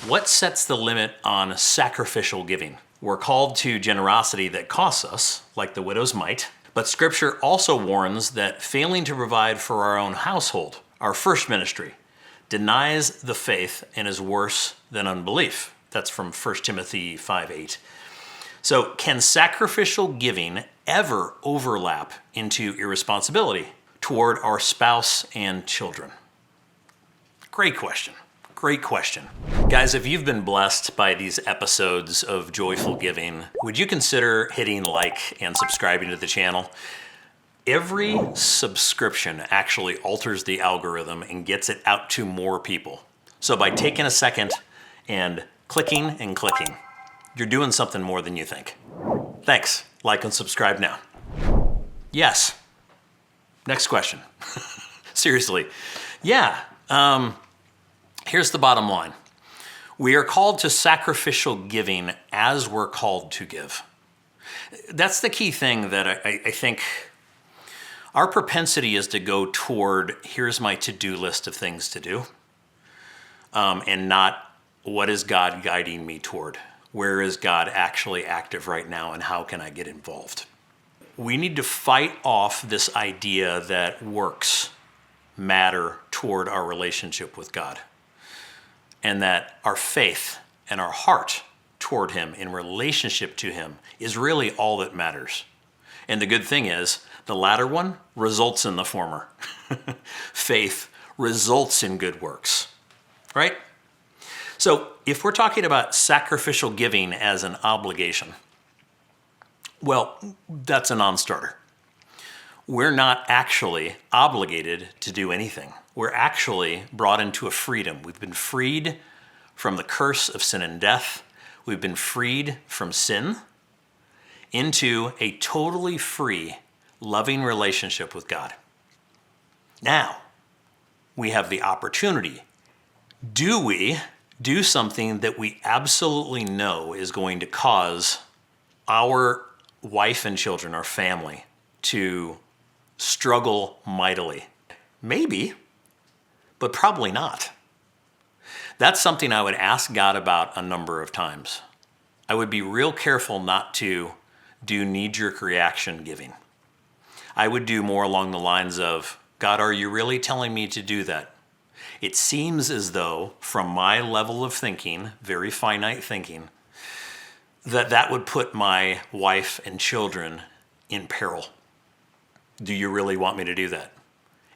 What sets the limit on sacrificial giving? We're called to generosity that costs us, like the widow's mite, but Scripture also warns that failing to provide for our own household, our first ministry, denies the faith and is worse than unbelief. That's from 1 Timothy 5:8. So can sacrificial giving ever overlap into irresponsibility toward our spouse and children? Great question. Great question. Guys, if you've been blessed by these episodes of Joyful Giving, would you consider hitting like and subscribing to the channel? Every subscription actually alters the algorithm and gets it out to more people. So by taking a second and clicking, you're doing something more than you think. Thanks. Like and subscribe now. Yes. Next question. Seriously. Yeah. Here's the bottom line. We are called to sacrificial giving as we're called to give. That's the key thing that I think our propensity is to go toward, here's my to-do list of things to do, and not what is God guiding me toward? Where is God actually active right now, and how can I get involved? We need to fight off this idea that works matter toward our relationship with God, and that our faith and our heart toward Him in relationship to Him is really all that matters. And the good thing is, the latter one results in the former. Faith results in good works, right? So if we're talking about sacrificial giving as an obligation, well, that's a non-starter. We're not actually obligated to do anything. We're actually brought into a freedom. We've been freed from the curse of sin and death. We've been freed from sin into a totally free, loving relationship with God. Now, we have the opportunity. Do we do something that we absolutely know is going to cause our wife and children, our family, to struggle mightily? Maybe, but probably not. That's something I would ask God about a number of times. I would be real careful not to do knee-jerk reaction giving. I would do more along the lines of, God, are you really telling me to do that? It seems as though, from my level of thinking, very finite thinking, that would put my wife and children in peril. Do you really want me to do that?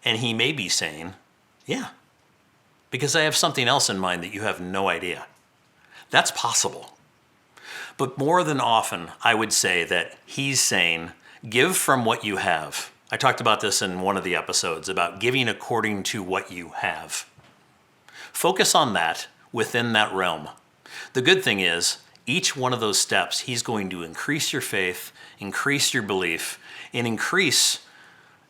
And He may be saying, yeah, because I have something else in mind that you have no idea. That's possible. But more than often, I would say that He's saying, give from what you have. I talked about this in one of the episodes about giving according to what you have. Focus on that within that realm. The good thing is, each one of those steps, He's going to increase your faith, increase your belief, and increase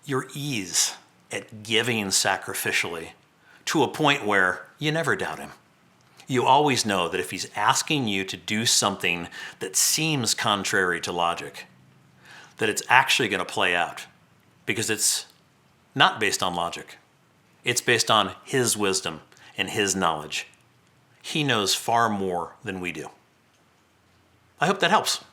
your ease at giving sacrificially to a point where you never doubt Him. You always know that if He's asking you to do something that seems contrary to logic, that it's actually going to play out, because it's not based on logic. It's based on His wisdom and His knowledge. He knows far more than we do. I hope that helps.